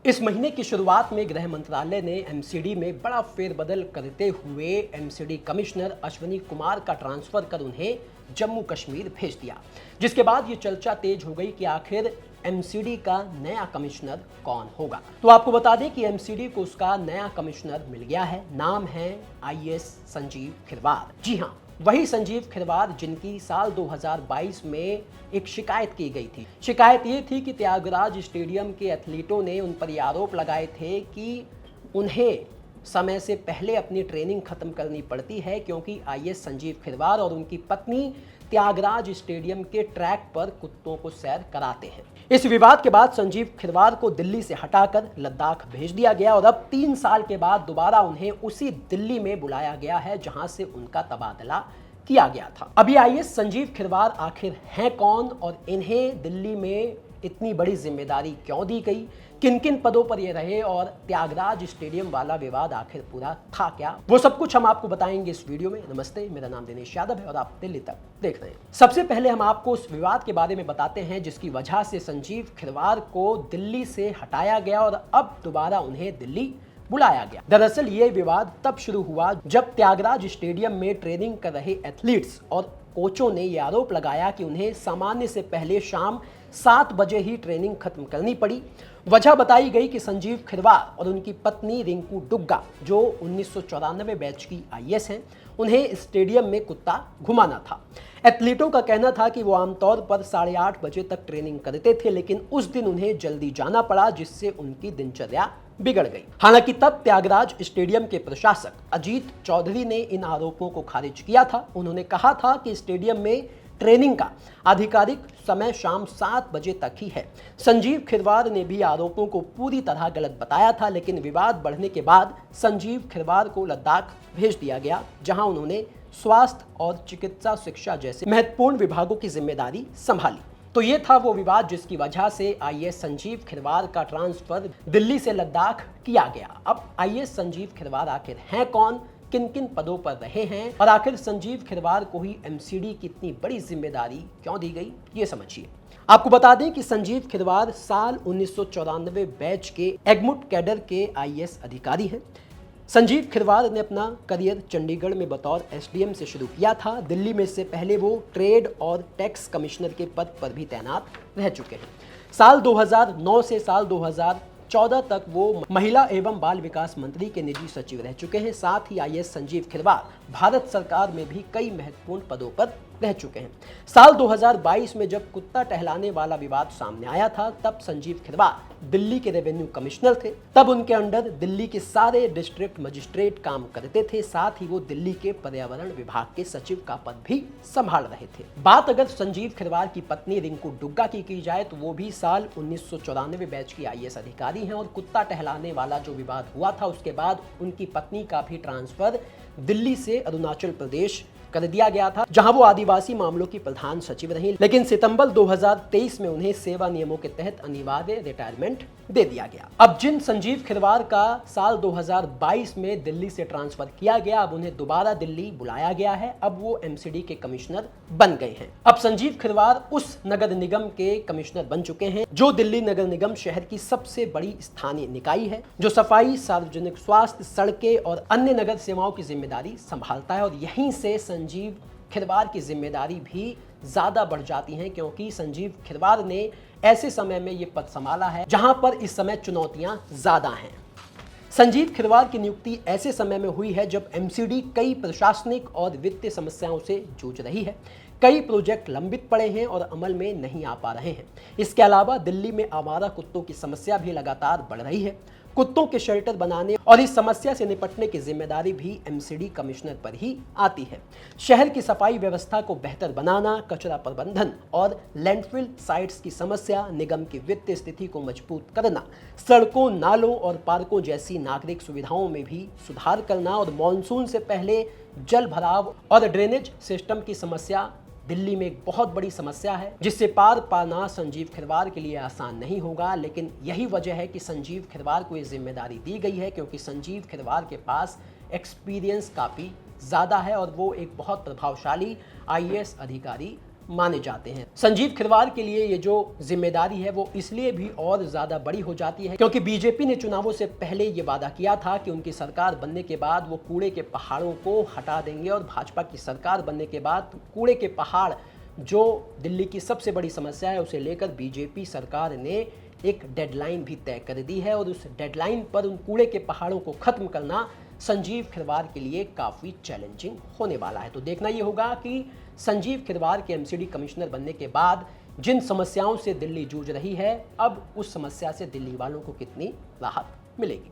इस महीने की शुरुआत में गृह मंत्रालय ने एमसीडी में बड़ा फेरबदल करते हुए एमसीडी कमिश्नर अश्विनी कुमार का ट्रांसफर कर उन्हें जम्मू कश्मीर भेज दिया, जिसके बाद ये चर्चा तेज हो गई कि आखिर एमसीडी का नया कमिश्नर कौन होगा। तो आपको बता दें कि एमसीडी को उसका नया कमिश्नर मिल गया है। नाम है आईएएस संजीव खिरवार। जी हाँ, वही संजीव खिरवार जिनकी साल 2022 में एक शिकायत की गई थी। शिकायत ये थी कि त्यागराज स्टेडियम के एथलीटों ने उन पर ये आरोप लगाए थे कि उन्हें समय से पहले अपनी ट्रेनिंग खत्म करनी पड़ती है, क्योंकि आईएएस संजीव खिरवार और उनकी पत्नी त्यागराज स्टेडियम के ट्रैक पर कुत्तों को सैर कराते हैं। इस विवाद के बाद संजीव खिरवार को दिल्ली से हटाकर लद्दाख भेज दिया गया और अब 3 साल के बाद दोबारा उन्हें उसी दिल्ली में बुलाया गया है, जहां से उनका तबादला किया गया था। अभी आईएएस संजीव खिरवार आखिर हैं कौन और इन्हें दिल्ली में इतनी बड़ी जिम्मेदारी क्यों दी गई, किन किन पदों पर ये रहे और त्यागराज स्टेडियम वाला विवाद आखिर पूरा था क्या, वो सब कुछ हम आपको बताएंगे इस वीडियो में। नमस्ते, मेरा नाम दिनेश यादव है और आप दिल्ली तक देख रहे हैं। सबसे पहले हम आपको उस विवाद के बारे में बताते हैं जिसकी वजह से संजीव खिरवार को दिल्ली से हटाया गया और अब दोबारा उन्हें दिल्ली बुलाया गया। दरअसल ये विवाद तब शुरू हुआ जब त्यागराज स्टेडियम में ट्रेनिंग कर रहे एथलीट्स और कोचों ने यह आरोप लगाया कि उन्हें सामान्य से पहले शाम 7 बजे ही ट्रेनिंग खत्म करनी पड़ी। वजह बताई गई कि संजीव खिरवार और उनकी पत्नी रिंकू डुग्गा, जो 1994 बैच की आईएएस हैं, उन्हें स्टेडियम में कुत्ता घुमाना था। एथलीटों का कहना था कि वो आमतौर पर 8:30 बजे तक ट्रेनिंग करते थे, लेकिन उस दिन उन्हें जल्दी जाना पड़ा, जिससे उनकी दिनचर्या बिगड़ गई। हालांकि तब त्यागराज स्टेडियम के प्रशासक अजीत चौधरी ने इन आरोपों को खारिज किया था। उन्होंने कहा था कि स्टेडियम में ट्रेनिंग का आधिकारिक समय शाम 7 बजे तक ही है। संजीव खिरवार ने भी आरोपों को पूरी तरह गलत बताया था, लेकिन विवाद बढ़ने के बाद संजीव खिरवार को लद्दाख भेज दिया गया, जहां उन्होंने स्वास्थ्य और चिकित्सा शिक्षा जैसे महत्वपूर्ण विभागों की जिम्मेदारी संभाली। तो ये था वो विवाद जिसकी वजह से आईएएस संजीव खिरवार का ट्रांसफर दिल्ली से लद्दाख किया गया। अब आईएएस संजीव खिरवार आखिर हैं कौन, किन किन पदों पर रहे हैं और आखिर संजीव खिरवार को ही एमसीडी की इतनी बड़ी जिम्मेदारी क्यों दी गई, ये समझिए। आपको बता दें कि संजीव खिरवार साल 1994 बैच के एगमुट कैडर के आईएएस अधिकारी हैं। संजीव खिरवार ने अपना करियर चंडीगढ़ में बतौर एसडीएम से शुरू किया था। दिल्ली में इससे पहले वो ट्रेड और टैक्स कमिश्नर के पद पर भी तैनात रह चुके हैं। साल 2009 से साल 2014 तक वो महिला एवं बाल विकास मंत्री के निजी सचिव रह चुके हैं। साथ ही आईएएस संजीव खिरवार भारत सरकार में भी कई महत्वपूर्ण पदों पर रह चुके हैं। साल 2022 में जब कुत्ता टहलाने वाला विवाद सामने आया था, तब संजीव खिरवार दिल्ली के रेवेन्यू कमिश्नर थे। तब उनके अंडर दिल्ली के सारे डिस्ट्रिक्ट मजिस्ट्रेट काम करते थे। साथ ही वो दिल्ली के पर्यावरण विभाग के सचिव का पद भी संभाल रहे थे। बात अगर संजीव खिरवार की पत्नी रिंकू डुग्गा की जाए तो वो भी साल 1994 बैच की आईएएस अधिकारी हैं और कुत्ता टहलाने वाला जो विवाद हुआ था उसके बाद उनकी पत्नी का भी ट्रांसफर दिल्ली से अरुणाचल प्रदेश कर दिया गया था, जहां वो आदिवासी मामलों की प्रधान सचिव रही। लेकिन सितंबर 2023 में उन्हें सेवा नियमों के तहत अनिवार्य रिटायरमेंट दे दिया गया। अब जिन संजीव खिरवार का साल 2022 में दिल्ली से ट्रांसफर किया गया, अब उन्हें दोबारा दिल्ली बुलाया गया है। अब वो एमसीडी के कमिश्नर बन गए हैं। अब संजीव खिरवार उस नगर निगम के कमिश्नर बन चुके हैं जो दिल्ली नगर निगम शहर की सबसे बड़ी स्थानीय निकाय है, जो सफाई, सार्वजनिक स्वास्थ्य, सड़कें और अन्य नगर सेवाओं की जिम्मेदारी संभालता है। और यहीं से संजीव खिरवार की जिम्मेदारी भी ज्यादा बढ़ जाती है, क्योंकि संजीव खिरवार ने ऐसे समय में ये पद संभाला है जहां पर इस समय चुनौतियां ज्यादा हैं। संजीव खिरवार की नियुक्ति ऐसे समय में हुई है जब एमसीडी कई प्रशासनिक और वित्तीय समस्याओं से जूझ रही है। कई प्रोजेक्ट लंबित पड़े हैं और अमल में नहीं आ पा रहे हैं। इसके अलावा दिल्ली में आवारा कुत्तों की समस्या भी लगातार बढ़ रही है। कुत्तों के शेल्टर बनाने और इस समस्या से निपटने की जिम्मेदारी भी एमसीडी कमिश्नर पर ही आती है। शहर की सफाई व्यवस्था को बेहतर बनाना, कचरा प्रबंधन और लैंडफिल साइट्स की समस्या, निगम की वित्तीय स्थिति को मजबूत करना, सड़कों, नालों और पार्कों जैसी नागरिक सुविधाओं में भी सुधार करना और मॉनसून से पहले जल भराव और ड्रेनेज सिस्टम की समस्या दिल्ली में एक बहुत बड़ी समस्या है, जिससे पार पाना संजीव खिरवार के लिए आसान नहीं होगा। लेकिन यही वजह है कि संजीव खिरवार को ये जिम्मेदारी दी गई है, क्योंकि संजीव खिरवार के पास एक्सपीरियंस काफ़ी ज़्यादा है और वो एक बहुत प्रभावशाली आईएएस अधिकारी माने जाते हैं। संजीव खिरवार के लिए ये जो जिम्मेदारी है वो इसलिए भी और ज्यादा बड़ी हो जाती है क्योंकि बीजेपी ने चुनावों से पहले ये वादा किया था कि उनकी सरकार बनने के बाद वो कूड़े के पहाड़ों को हटा देंगे और भाजपा की सरकार बनने के बाद कूड़े के पहाड़ जो दिल्ली की सबसे बड़ी समस्या है उसे लेकर बीजेपी सरकार ने एक डेडलाइन भी तय कर दी है और उस डेडलाइन पर उन कूड़े के पहाड़ों को खत्म करना संजीव खिरवार के लिए काफ़ी चैलेंजिंग होने वाला है। तो देखना ये होगा कि संजीव खिरवार के एमसीडी कमिश्नर बनने के बाद जिन समस्याओं से दिल्ली जूझ रही है अब उस समस्या से दिल्ली वालों को कितनी राहत मिलेगी।